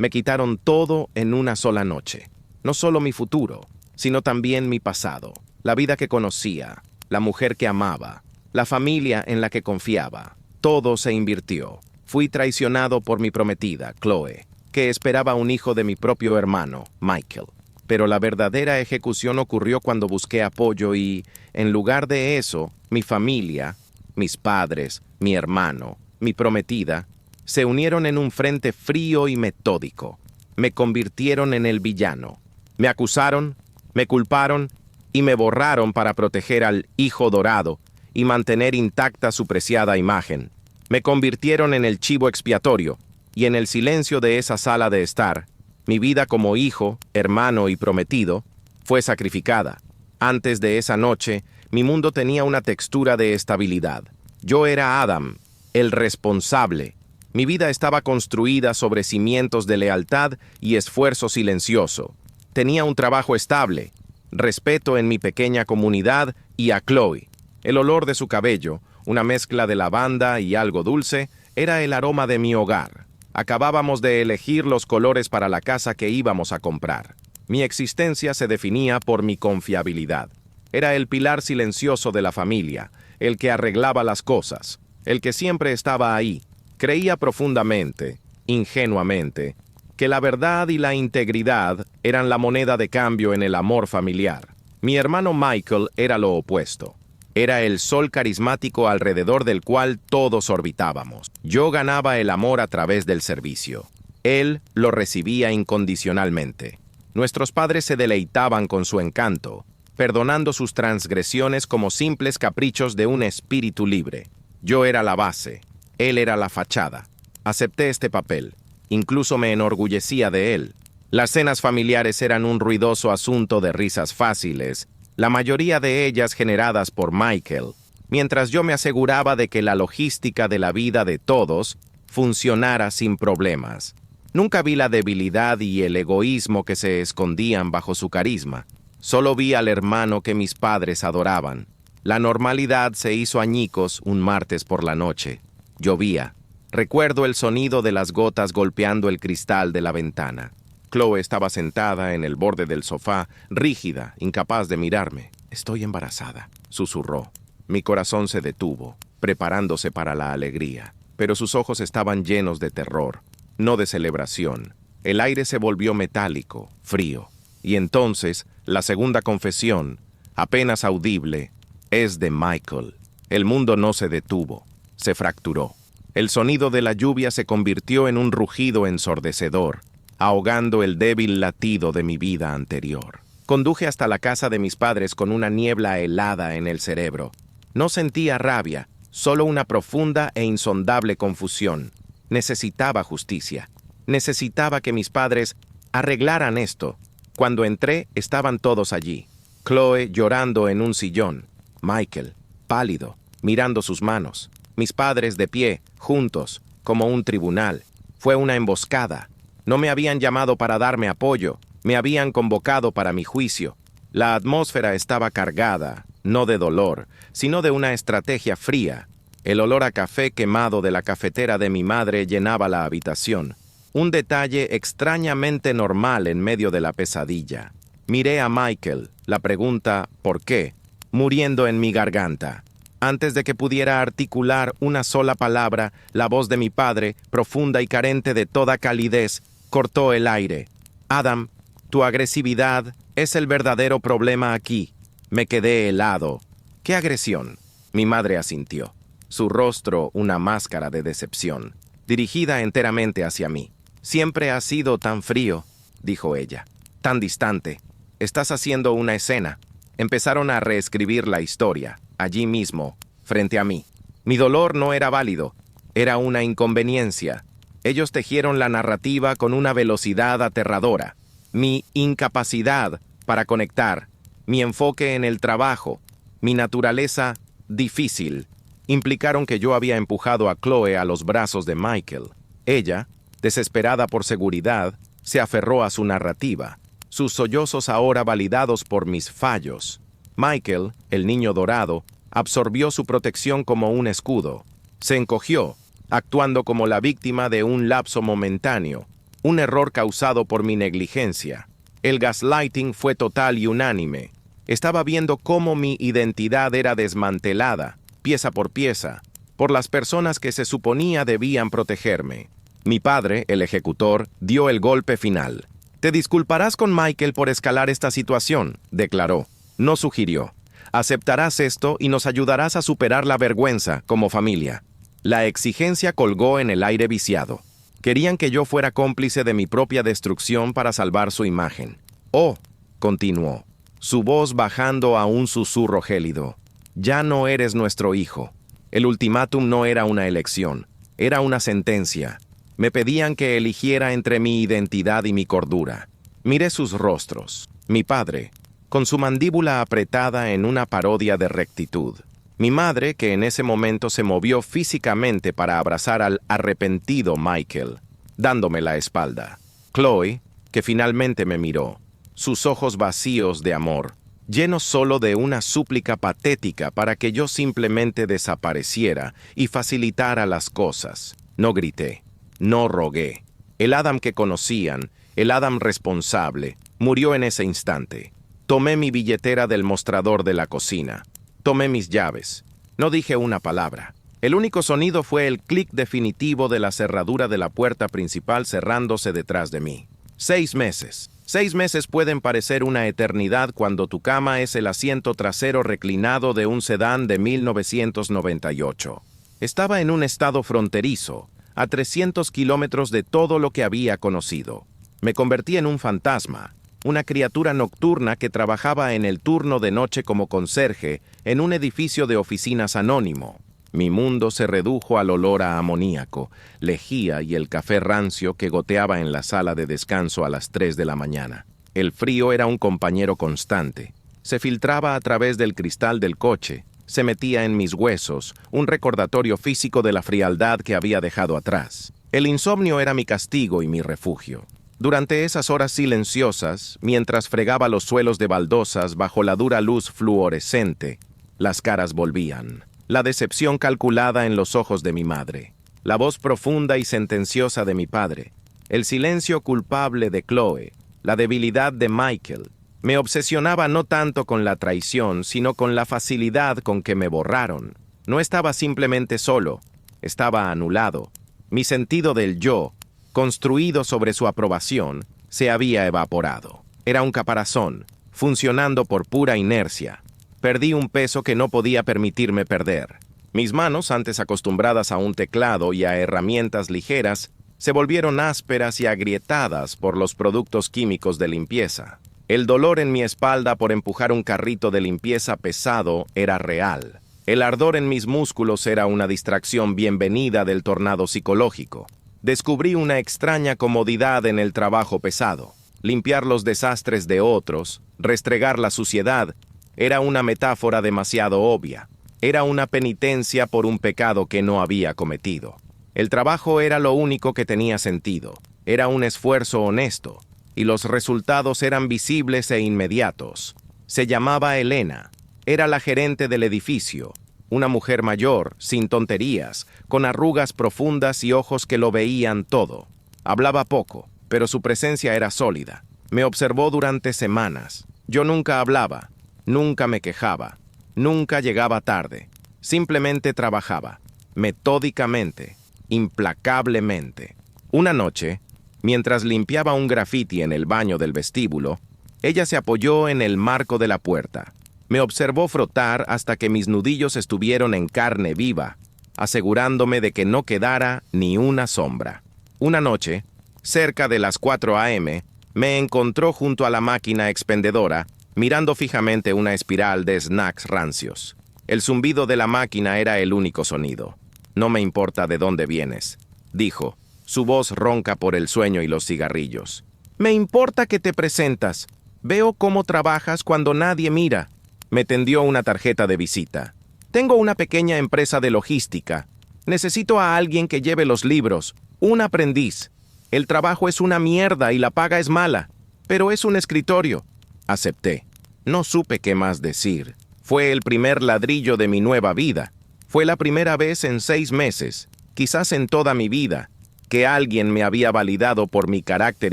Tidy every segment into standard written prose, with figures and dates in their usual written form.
Me quitaron todo en una sola noche. No solo mi futuro, sino también mi pasado, la vida que conocía, la mujer que amaba, la familia en la que confiaba. Todo se invirtió. Fui traicionado por mi prometida, Chloe, que esperaba un hijo de mi propio hermano, Michael. Pero la verdadera ejecución ocurrió cuando busqué apoyo y, en lugar de eso, mi familia, mis padres, mi hermano, mi prometida, se unieron en un frente frío y metódico. Me convirtieron en el villano. Me acusaron, me culparon y me borraron para proteger al Hijo Dorado y mantener intacta su preciada imagen. Me convirtieron en el chivo expiatorio, y en el silencio de esa sala de estar, mi vida como hijo, hermano y prometido fue sacrificada. Antes de esa noche, mi mundo tenía una textura de estabilidad. Yo era Adam, el responsable. Mi vida estaba construida sobre cimientos de lealtad y esfuerzo silencioso. Tenía un trabajo estable, respeto en mi pequeña comunidad y a Chloe. El olor de su cabello, una mezcla de lavanda y algo dulce, era el aroma de mi hogar. Acabábamos de elegir los colores para la casa que íbamos a comprar. Mi existencia se definía por mi confiabilidad. Era el pilar silencioso de la familia, el que arreglaba las cosas, el que siempre estaba ahí. Creía profundamente, ingenuamente, que la verdad y la integridad eran la moneda de cambio en el amor familiar. Mi hermano Michael era lo opuesto. Era el sol carismático alrededor del cual todos orbitábamos. Yo ganaba el amor a través del servicio. Él lo recibía incondicionalmente. Nuestros padres se deleitaban con su encanto, perdonando sus transgresiones como simples caprichos de un espíritu libre. Yo era la base, él era la fachada. Acepté este papel, incluso me enorgullecía de él. Las cenas familiares eran un ruidoso asunto de risas fáciles, la mayoría de ellas generadas por Michael, mientras yo me aseguraba de que la logística de la vida de todos funcionara sin problemas. Nunca vi la debilidad y el egoísmo que se escondían bajo su carisma. Solo vi al hermano que mis padres adoraban. La normalidad se hizo añicos un martes por la noche. Llovía. Recuerdo el sonido de las gotas golpeando el cristal de la ventana. Chloe estaba sentada en el borde del sofá, rígida, incapaz de mirarme. «Estoy embarazada», susurró. Mi corazón se detuvo, preparándose para la alegría, pero sus ojos estaban llenos de terror, no de celebración. El aire se volvió metálico, frío. Y entonces, la segunda confesión, apenas audible, es de Michael. El mundo no se detuvo, se fracturó. El sonido de la lluvia se convirtió en un rugido ensordecedor, ahogando el débil latido de mi vida anterior. Conduje hasta la casa de mis padres con una niebla helada en el cerebro. No sentía rabia, solo una profunda e insondable confusión. Necesitaba justicia. Necesitaba que mis padres arreglaran esto. Cuando entré, estaban todos allí. Chloe llorando en un sillón. Michael, pálido, mirando sus manos. Mis padres de pie, juntos, como un tribunal. Fue una emboscada. No me habían llamado para darme apoyo, me habían convocado para mi juicio. La atmósfera estaba cargada, no de dolor, sino de una estrategia fría. El olor a café quemado de la cafetera de mi madre llenaba la habitación. Un detalle extrañamente normal en medio de la pesadilla. Miré a Michael, la pregunta ¿por qué?, muriendo en mi garganta. Antes de que pudiera articular una sola palabra, la voz de mi padre, profunda y carente de toda calidez, cortó el aire. «Adam, tu agresividad es el verdadero problema aquí». Me quedé helado. «¿Qué agresión?». Mi madre asintió. Su rostro una máscara de decepción, dirigida enteramente hacia mí. «Siempre has sido tan frío», dijo ella. «Tan distante. Estás haciendo una escena». Empezaron a reescribir la historia, allí mismo, frente a mí. Mi dolor no era válido, era una inconveniencia. Ellos tejieron la narrativa con una velocidad aterradora. Mi incapacidad para conectar, mi enfoque en el trabajo, mi naturaleza difícil, implicaron que yo había empujado a Chloe a los brazos de Michael. Ella, desesperada por seguridad, se aferró a su narrativa, sus sollozos ahora validados por mis fallos. Michael, el niño dorado, absorbió su protección como un escudo. Se encogió, actuando como la víctima de un lapso momentáneo. un error causado por mi negligencia. El gaslighting fue total y unánime. Estaba viendo cómo mi identidad era desmantelada, pieza por pieza, por las personas que se suponía debían protegerme. Mi padre, el ejecutor, dio el golpe final. «Te disculparás con Michael por escalar esta situación», declaró. No sugirió. «Aceptarás esto y nos ayudarás a superar la vergüenza como familia». La exigencia colgó en el aire viciado. Querían que yo fuera cómplice de mi propia destrucción para salvar su imagen. «Oh», continuó, su voz bajando a un susurro gélido, «ya no eres nuestro hijo». El ultimátum no era una elección, era una sentencia. Me pedían que eligiera entre mi identidad y mi cordura. Miré sus rostros. Mi padre, con su mandíbula apretada en una parodia de rectitud. Mi madre, que en ese momento se movió físicamente para abrazar al arrepentido Michael, dándome la espalda. Chloe, que finalmente me miró, sus ojos vacíos de amor, llenos solo de una súplica patética para que yo simplemente desapareciera y facilitara las cosas. No grité, no rogué. El Adam que conocían, el Adam responsable, murió en ese instante. Tomé mi billetera del mostrador de la cocina. Tomé mis llaves. No dije una palabra. El único sonido fue el clic definitivo de la cerradura de la puerta principal cerrándose detrás de mí. 6 meses. 6 meses pueden parecer una eternidad cuando tu cama es el asiento trasero reclinado de un sedán de 1998. Estaba en un estado fronterizo, a 300 kilómetros de todo lo que había conocido. Me convertí en un fantasma, una criatura nocturna que trabajaba en el turno de noche como conserje en un edificio de oficinas anónimo. Mi mundo se redujo al olor a amoníaco, lejía y el café rancio que goteaba en la sala de descanso a las 3 de la mañana. El frío era un compañero constante. Se filtraba a través del cristal del coche, se metía en mis huesos, un recordatorio físico de la frialdad que había dejado atrás. El insomnio era mi castigo y mi refugio. Durante esas horas silenciosas, mientras fregaba los suelos de baldosas bajo la dura luz fluorescente, las caras volvían. La decepción calculada en los ojos de mi madre, la voz profunda y sentenciosa de mi padre, el silencio culpable de Chloe, la debilidad de Michael. Me obsesionaba no tanto con la traición, sino con la facilidad con que me borraron. No estaba simplemente solo, estaba anulado. Mi sentido del yo, construido sobre su aprobación, se había evaporado. Era un caparazón, funcionando por pura inercia. Perdí un peso que no podía permitirme perder. Mis manos, antes acostumbradas a un teclado y a herramientas ligeras, se volvieron ásperas y agrietadas por los productos químicos de limpieza. El dolor en mi espalda por empujar un carrito de limpieza pesado era real. El ardor en mis músculos era una distracción bienvenida del tornado psicológico. Descubrí una extraña comodidad en el trabajo pesado. Limpiar los desastres de otros, restregar la suciedad, era una metáfora demasiado obvia. Era una penitencia por un pecado que no había cometido. El trabajo era lo único que tenía sentido. Era un esfuerzo honesto, y los resultados eran visibles e inmediatos. Se llamaba Elena. Era la gerente del edificio. Una mujer mayor, sin tonterías, con arrugas profundas y ojos que lo veían todo. Hablaba poco, pero su presencia era sólida. Me observó durante semanas. Yo nunca hablaba, nunca me quejaba, nunca llegaba tarde. Simplemente trabajaba, metódicamente, implacablemente. Una noche, mientras limpiaba un grafiti en el baño del vestíbulo, ella se apoyó en el marco de la puerta. Me observó frotar hasta que mis nudillos estuvieron en carne viva, asegurándome de que no quedara ni una sombra. Una noche, cerca de las 4 a.m., me encontró junto a la máquina expendedora, mirando fijamente una espiral de snacks rancios. El zumbido de la máquina era el único sonido. «No me importa de dónde vienes», dijo, su voz ronca por el sueño y los cigarrillos. «Me importa que te presentas. Veo cómo trabajas cuando nadie mira». Me tendió una tarjeta de visita. «Tengo una pequeña empresa de logística. Necesito a alguien que lleve los libros, un aprendiz. El trabajo es una mierda y la paga es mala, pero es un escritorio». Acepté. No supe qué más decir. Fue el primer ladrillo de mi nueva vida. Fue la primera vez en 6 meses, quizás en toda mi vida. que alguien me había validado por mi carácter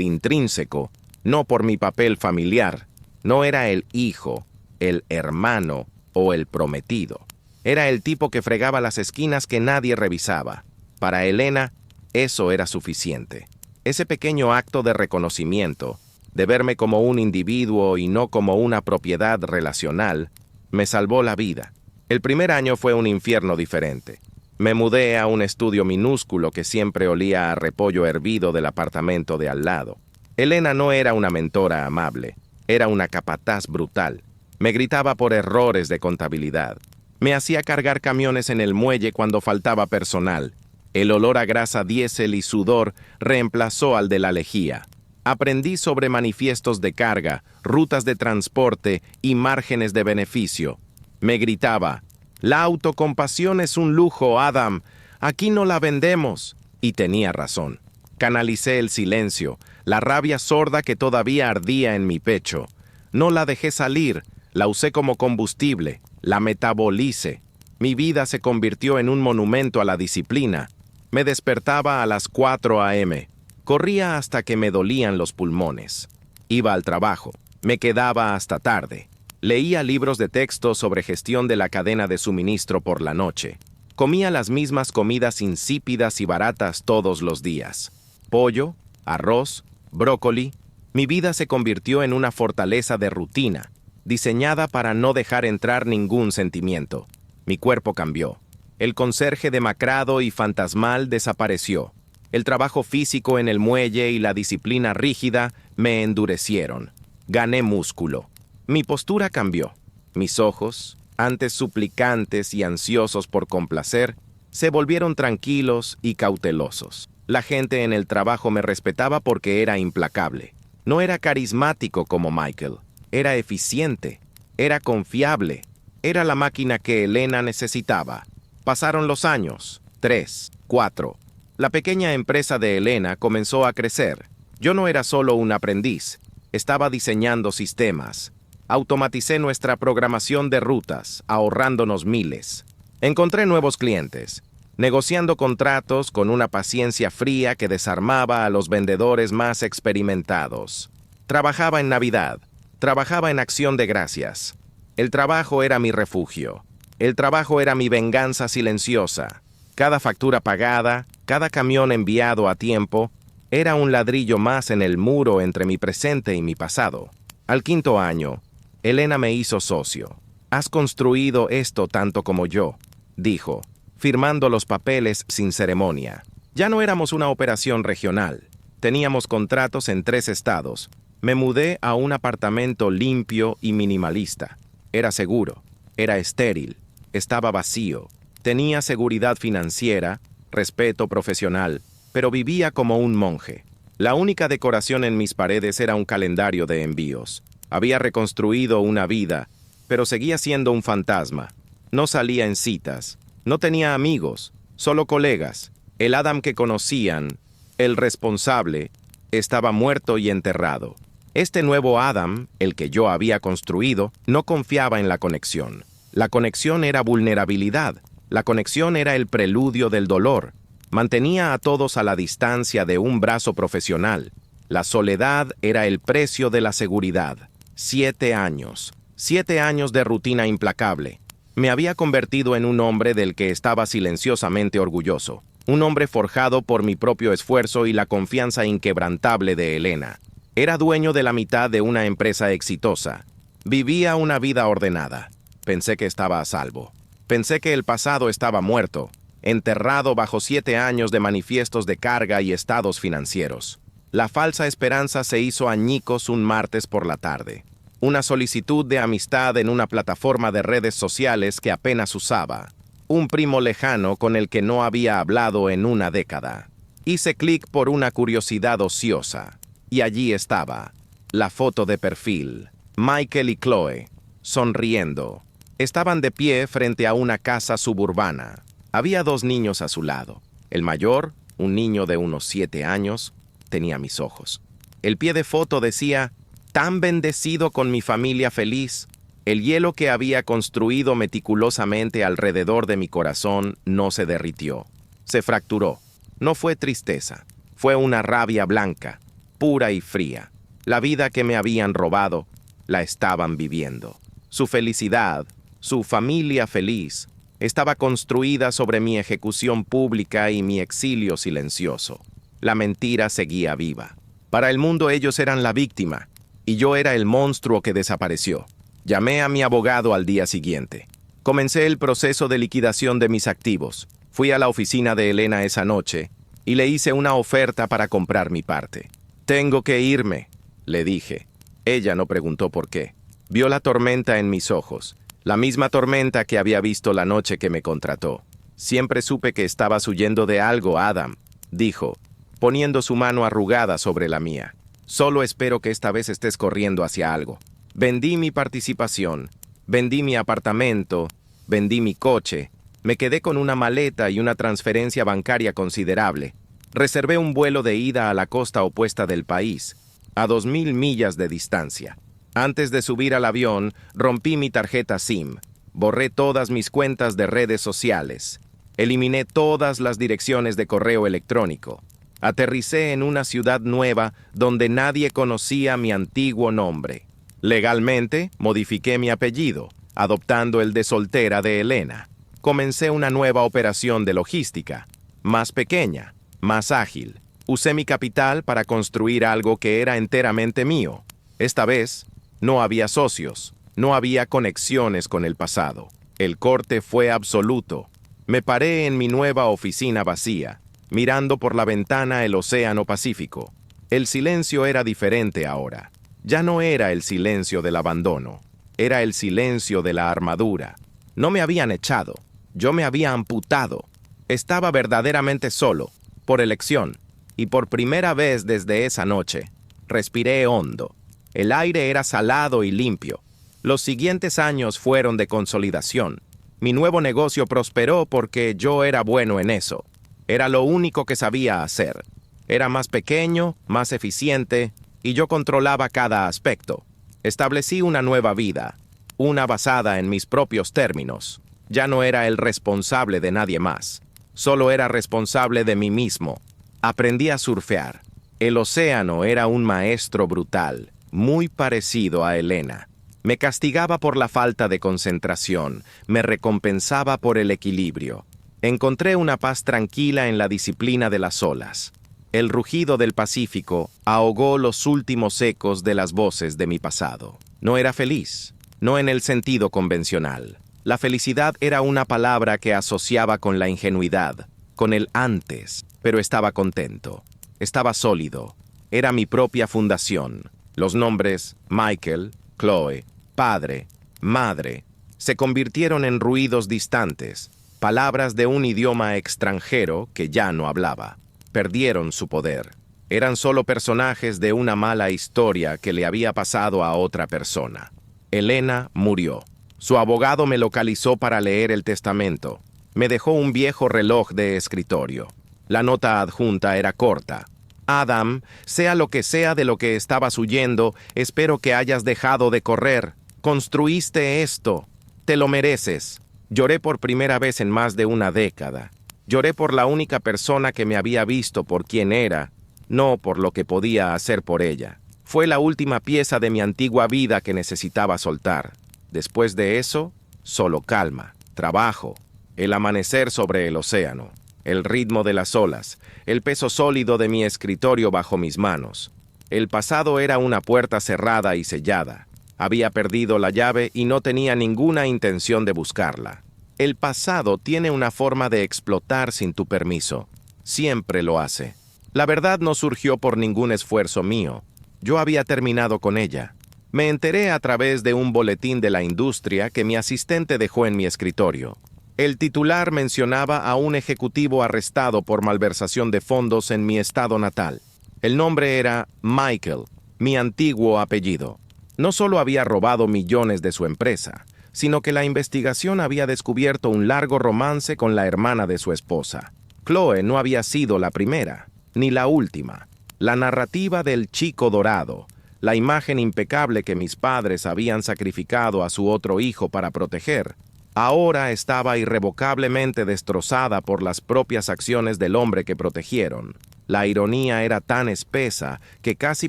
intrínseco, no por mi papel familiar. No era el hijo, el hermano o el prometido. Era el tipo que fregaba las esquinas que nadie revisaba. Para Elena, eso era suficiente. Ese pequeño acto de reconocimiento, de verme como un individuo y no como una propiedad relacional, me salvó la vida. El primer año fue un infierno diferente. Me mudé a un estudio minúsculo que siempre olía a repollo hervido del apartamento de al lado. Elena no era una mentora amable, era una capataz brutal. Me gritaba por errores de contabilidad. Me hacía cargar camiones en el muelle cuando faltaba personal. El olor a grasa diésel y sudor reemplazó al de la lejía. Aprendí sobre manifiestos de carga, rutas de transporte y márgenes de beneficio. Me gritaba: «La autocompasión es un lujo, Adam. Aquí no la vendemos». Y tenía razón. Canalicé el silencio, la rabia sorda que todavía ardía en mi pecho. No la dejé salir, la usé como combustible, la metabolicé. Mi vida se convirtió en un monumento a la disciplina. Me despertaba a las 4 a.m. Corría hasta que me dolían los pulmones. Iba al trabajo. Me quedaba hasta tarde. Leía libros de texto sobre gestión de la cadena de suministro por la noche. Comía las mismas comidas insípidas y baratas todos los días. Pollo, arroz, brócoli. Mi vida se convirtió en una fortaleza de rutina, diseñada para no dejar entrar ningún sentimiento. Mi cuerpo cambió. El conserje demacrado y fantasmal desapareció. El trabajo físico en el muelle y la disciplina rígida me endurecieron. Gané músculo. Mi postura cambió. Mis ojos, antes suplicantes y ansiosos por complacer, se volvieron tranquilos y cautelosos. La gente en el trabajo me respetaba porque era implacable. No era carismático como Michael. Era eficiente. Era confiable. Era la máquina que Elena necesitaba. Pasaron los años. 3, 4. La pequeña empresa de Elena comenzó a crecer. Yo no era solo un aprendiz. Estaba diseñando sistemas. Automaticé nuestra programación de rutas, ahorrándonos miles. Encontré nuevos clientes, negociando contratos con una paciencia fría que desarmaba a los vendedores más experimentados. Trabajaba en Navidad. Trabajaba en Acción de Gracias. El trabajo era mi refugio. El trabajo era mi venganza silenciosa. Cada factura pagada, cada camión enviado a tiempo, era un ladrillo más en el muro entre mi presente y mi pasado. Al 5.º año, Elena me hizo socio. «Has construido esto tanto como yo», dijo, firmando los papeles sin ceremonia. Ya no éramos una operación regional. Teníamos contratos en 3 estados. Me mudé a un apartamento limpio y minimalista. Era seguro. Era estéril. Estaba vacío. Tenía seguridad financiera, respeto profesional, pero vivía como un monje. La única decoración en mis paredes era un calendario de envíos. Había reconstruido una vida, pero seguía siendo un fantasma. No salía en citas. No tenía amigos, solo colegas. El Adam que conocían, el responsable, estaba muerto y enterrado. Este nuevo Adam, el que yo había construido, no confiaba en la conexión. La conexión era vulnerabilidad. La conexión era el preludio del dolor. Mantenía a todos a la distancia de un brazo profesional. La soledad era el precio de la seguridad. 7 años. 7 años de rutina implacable. Me había convertido en un hombre del que estaba silenciosamente orgulloso. Un hombre forjado por mi propio esfuerzo y la confianza inquebrantable de Elena. Era dueño de la mitad de una empresa exitosa. Vivía una vida ordenada. Pensé que estaba a salvo. Pensé que el pasado estaba muerto, enterrado bajo 7 años de manifiestos de carga y estados financieros. La falsa esperanza se hizo añicos un martes por la tarde. Una solicitud de amistad en una plataforma de redes sociales que apenas usaba. Un primo lejano con el que no había hablado en una década. Hice clic por una curiosidad ociosa. Y allí estaba, la foto de perfil. Michael y Chloe, sonriendo. Estaban de pie frente a una casa suburbana. Había 2 niños a su lado. El mayor, un niño de unos 7 años, tenía mis ojos. El pie de foto decía: «Tan bendecido con mi familia feliz». El hielo que había construido meticulosamente alrededor de mi corazón no se derritió. Se fracturó. No fue tristeza, fue una rabia blanca, pura y fría. La vida que me habían robado, la estaban viviendo. Su felicidad, su familia feliz, estaba construida sobre mi ejecución pública y mi exilio silencioso. La mentira seguía viva. Para el mundo ellos eran la víctima, y yo era el monstruo que desapareció. Llamé a mi abogado al día siguiente. Comencé el proceso de liquidación de mis activos. Fui a la oficina de Elena esa noche y le hice una oferta para comprar mi parte. «Tengo que irme», le dije. Ella no preguntó por qué. Vio la tormenta en mis ojos, la misma tormenta que había visto la noche que me contrató. «Siempre supe que estabas huyendo de algo, Adam», dijo, poniendo su mano arrugada sobre la mía. «Solo espero que esta vez estés corriendo hacia algo. Vendí mi participación, vendí mi apartamento, vendí mi coche, me quedé con una maleta y una transferencia bancaria considerable. Reservé un vuelo de ida a la costa opuesta del país, a 2000 millas de distancia. Antes de subir al avión, rompí mi tarjeta SIM, borré todas mis cuentas de redes sociales, eliminé todas las direcciones de correo electrónico. Aterricé en una ciudad nueva donde nadie conocía mi antiguo nombre. Legalmente, modifiqué mi apellido, adoptando el de soltera de Elena. Comencé una nueva operación de logística, más pequeña, más ágil. Usé mi capital para construir algo que era enteramente mío. Esta vez, no había socios, no había conexiones con el pasado. El corte fue absoluto. Me paré en mi nueva oficina vacía, mirando por la ventana el océano Pacífico. El silencio era diferente ahora. Ya no era el silencio del abandono, era el silencio de la armadura. No me habían echado, yo me había amputado. Estaba verdaderamente solo, por elección, y por primera vez desde esa noche, respiré hondo. El aire era salado y limpio. Los siguientes años fueron de consolidación. Mi nuevo negocio prosperó porque yo era bueno en eso. Era lo único que sabía hacer. Era más pequeño, más eficiente, y yo controlaba cada aspecto. Establecí una nueva vida, una basada en mis propios términos. Ya no era el responsable de nadie más. Solo era responsable de mí mismo. Aprendí a surfear. El océano era un maestro brutal, muy parecido a Elena. Me castigaba por la falta de concentración, me recompensaba por el equilibrio. Encontré una paz tranquila en la disciplina de las olas. El rugido del Pacífico ahogó los últimos ecos de las voces de mi pasado. No era feliz, no en el sentido convencional. La felicidad era una palabra que asociaba con la ingenuidad, con el antes, pero estaba contento, estaba sólido. Era mi propia fundación. Los nombres Michael, Chloe, padre, madre, se convirtieron en ruidos distantes, palabras de un idioma extranjero que ya no hablaba. Perdieron su poder. Eran solo personajes de una mala historia que le había pasado a otra persona. Elena murió. Su abogado me localizó para leer el testamento. Me dejó un viejo reloj de escritorio. La nota adjunta era corta. Adam, sea lo que sea de lo que estabas huyendo, espero que hayas dejado de correr. Construiste esto. Te lo mereces. Lloré por primera vez en más de una década. Lloré por la única persona que me había visto por quien era, no por lo que podía hacer por ella. Fue la última pieza de mi antigua vida que necesitaba soltar. Después de eso, solo calma, trabajo, el amanecer sobre el océano, el ritmo de las olas, el peso sólido de mi escritorio bajo mis manos. El pasado era una puerta cerrada y sellada. Había perdido la llave y no tenía ninguna intención de buscarla. El pasado tiene una forma de explotar sin tu permiso. Siempre lo hace. La verdad no surgió por ningún esfuerzo mío. Yo había terminado con ella. Me enteré a través de un boletín de la industria que mi asistente dejó en mi escritorio. El titular mencionaba a un ejecutivo arrestado por malversación de fondos en mi estado natal. El nombre era Michael, mi antiguo apellido. No solo había robado millones de su empresa, sino que la investigación había descubierto un largo romance con la hermana de su esposa. Chloe no había sido la primera, ni la última. La narrativa del chico dorado, la imagen impecable que mis padres habían sacrificado a su otro hijo para proteger, Ahora estaba irrevocablemente destrozada por las propias acciones del hombre que protegieron. La ironía era tan espesa que casi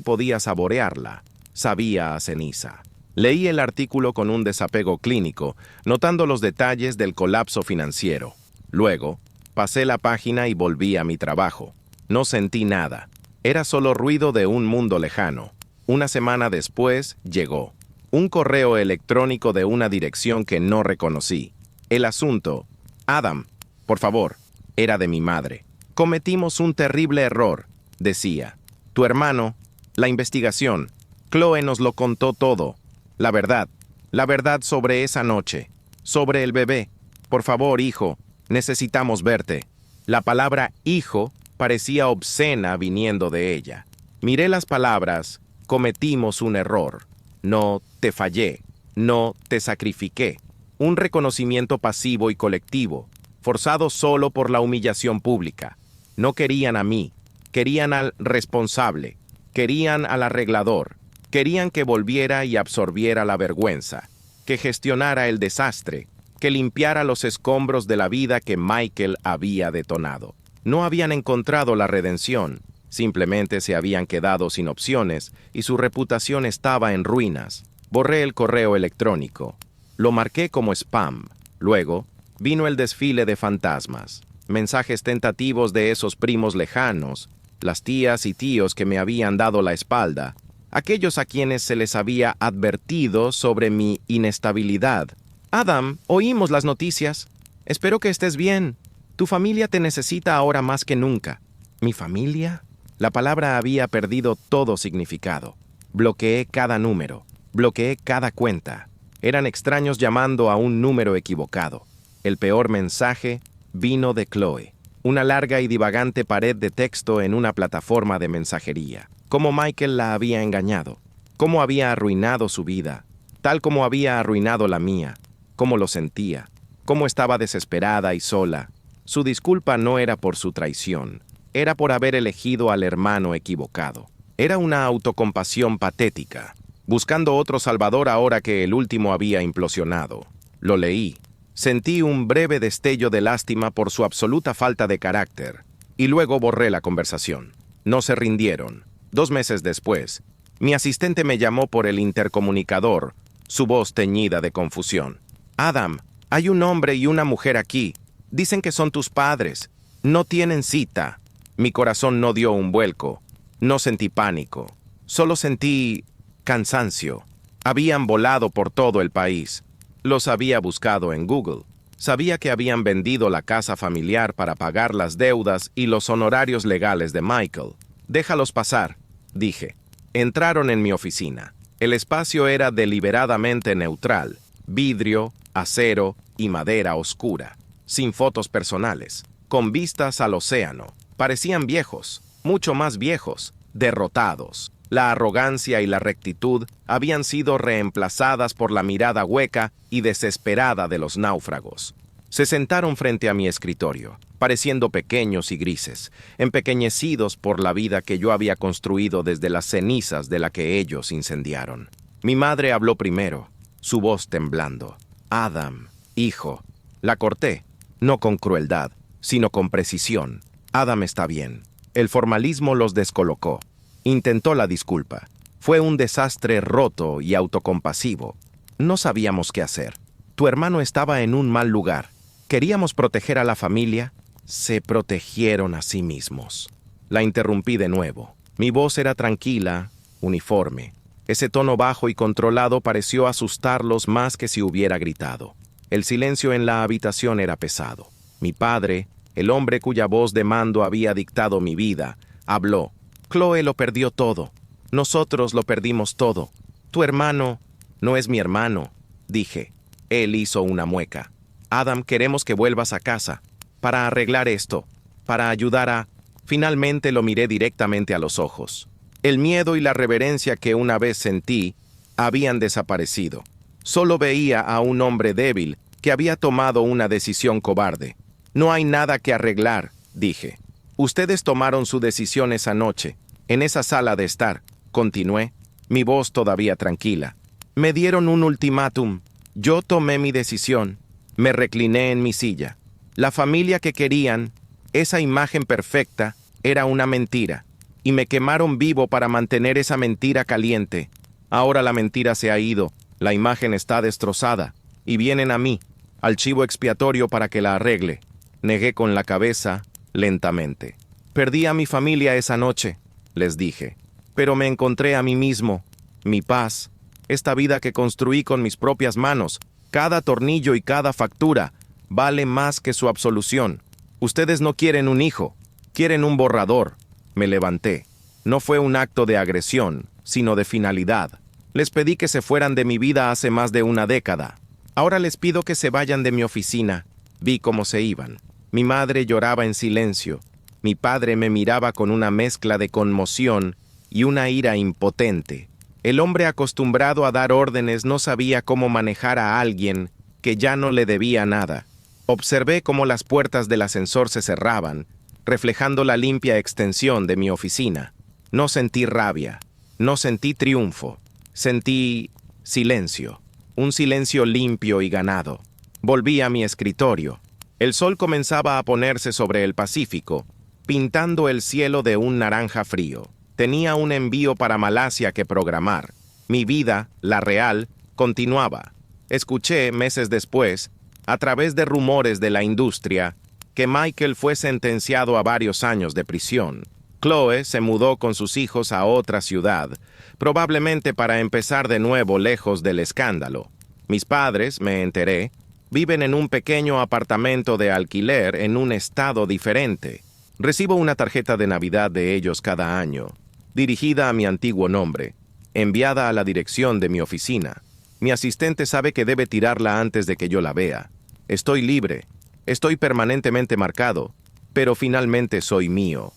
podía saborearla. Sabía a ceniza. Leí el artículo con un desapego clínico, notando los detalles del colapso financiero. Luego, pasé la página y volví a mi trabajo. No sentí nada. Era solo ruido de un mundo lejano. Una semana después, llegó un correo electrónico de una dirección que no reconocí. El asunto: Adam, por favor, era de mi madre. Cometimos un terrible error, decía. Tu hermano, la investigación. Chloe nos lo contó todo. La verdad sobre esa noche, sobre el bebé. Por favor, hijo, necesitamos verte. La palabra hijo parecía obscena viniendo de ella. Miré las palabras: cometimos un error. No te fallé, no te sacrifiqué. Un reconocimiento pasivo y colectivo, forzado solo por la humillación pública. No querían a mí, querían al responsable, querían al arreglador, querían que volviera y absorbiera la vergüenza, que gestionara el desastre, que limpiara los escombros de la vida que Michael había detonado. No habían encontrado la redención. Simplemente se habían quedado sin opciones y su reputación estaba en ruinas. Borré el correo electrónico. Lo marqué como spam. Luego, vino el desfile de fantasmas. Mensajes tentativos de esos primos lejanos, las tías y tíos que me habían dado la espalda, aquellos a quienes se les había advertido sobre mi inestabilidad. Adam, oímos las noticias. Espero que estés bien. Tu familia te necesita ahora más que nunca. ¿Mi familia? La palabra había perdido todo significado. Bloqueé cada número, bloqueé cada cuenta. Eran extraños llamando a un número equivocado. El peor mensaje vino de Chloe. Una larga y divagante pared de texto en una plataforma de mensajería. Cómo Michael la había engañado. Cómo había arruinado su vida. Tal como había arruinado la mía. Cómo lo sentía. Cómo estaba desesperada y sola. Su disculpa no era por su traición. Era por haber elegido al hermano equivocado. Era una autocompasión patética, buscando otro salvador ahora que el último había implosionado. Lo leí. Sentí un breve destello de lástima por su absoluta falta de carácter, y luego borré la conversación. No se rindieron. 2 meses después, mi asistente me llamó por el intercomunicador, su voz teñida de confusión. Adam, hay un hombre y una mujer aquí. Dicen que son tus padres. No tienen cita. Mi corazón no dio un vuelco. No sentí pánico. Solo sentí cansancio. Habían volado por todo el país. Los había buscado en Google. Sabía que habían vendido la casa familiar para pagar las deudas y los honorarios legales de Michael. Déjalos pasar, dije. Entraron en mi oficina. El espacio era deliberadamente neutral. Vidrio, acero y madera oscura. Sin fotos personales. Con vistas al océano. Parecían viejos, mucho más viejos, derrotados. La arrogancia y la rectitud habían sido reemplazadas por la mirada hueca y desesperada de los náufragos. Se sentaron frente a mi escritorio, pareciendo pequeños y grises, empequeñecidos por la vida que yo había construido desde las cenizas de la que ellos incendiaron. Mi madre habló primero, su voz temblando. Adam, hijo. La corté, no con crueldad, sino con precisión. Adam está bien. El formalismo los descolocó. Intentó la disculpa. Fue un desastre roto y autocompasivo. No sabíamos qué hacer. Tu hermano estaba en un mal lugar. Queríamos proteger a la familia. Se protegieron a sí mismos. La interrumpí de nuevo. Mi voz era tranquila, uniforme. Ese tono bajo y controlado pareció asustarlos más que si hubiera gritado. El silencio en la habitación era pesado. Mi padre, el hombre cuya voz de mando había dictado mi vida, habló. Chloe lo perdió todo. Nosotros lo perdimos todo. Tu hermano no es mi hermano, dije. Él hizo una mueca. Adam, queremos que vuelvas a casa, para arreglar esto, para ayudar a... Finalmente lo miré directamente a los ojos. El miedo y la reverencia que una vez sentí habían desaparecido. Solo veía a un hombre débil que había tomado una decisión cobarde. No hay nada que arreglar, dije. Ustedes tomaron su decisión esa noche, en esa sala de estar, continué, mi voz todavía tranquila. Me dieron un ultimátum. Yo tomé mi decisión. Me recliné en mi silla. La familia que querían, esa imagen perfecta, era una mentira, y me quemaron vivo para mantener esa mentira caliente. Ahora la mentira se ha ido, la imagen está destrozada, y vienen a mí, al chivo expiatorio para que la arregle. Negué con la cabeza, lentamente. Perdí a mi familia esa noche, les dije, pero me encontré a mí mismo, mi paz, esta vida que construí con mis propias manos. Cada tornillo y cada factura vale más que su absolución. Ustedes no quieren un hijo, quieren un borrador. Me levanté. No fue un acto de agresión, sino de finalidad. Les pedí que se fueran de mi vida hace más de una década. Ahora les pido que se vayan de mi oficina. Vi cómo se iban. Mi madre lloraba en silencio. Mi padre me miraba con una mezcla de conmoción y una ira impotente. El hombre acostumbrado a dar órdenes no sabía cómo manejar a alguien que ya no le debía nada. Observé cómo las puertas del ascensor se cerraban, reflejando la limpia extensión de mi oficina. No sentí rabia, no sentí triunfo, sentí silencio, un silencio limpio y ganado. Volví a mi escritorio. El sol comenzaba a ponerse sobre el Pacífico, pintando el cielo de un naranja frío. Tenía un envío para Malasia que programar. Mi vida, la real, continuaba. Escuché, meses después, a través de rumores de la industria, que Michael fue sentenciado a varios años de prisión. Chloe se mudó con sus hijos a otra ciudad, probablemente para empezar de nuevo lejos del escándalo. Mis padres, me enteré, viven en un pequeño apartamento de alquiler en un estado diferente. Recibo una tarjeta de Navidad de ellos cada año, dirigida a mi antiguo nombre, enviada a la dirección de mi oficina. Mi asistente sabe que debe tirarla antes de que yo la vea. Estoy libre, estoy permanentemente marcado, pero finalmente soy mío.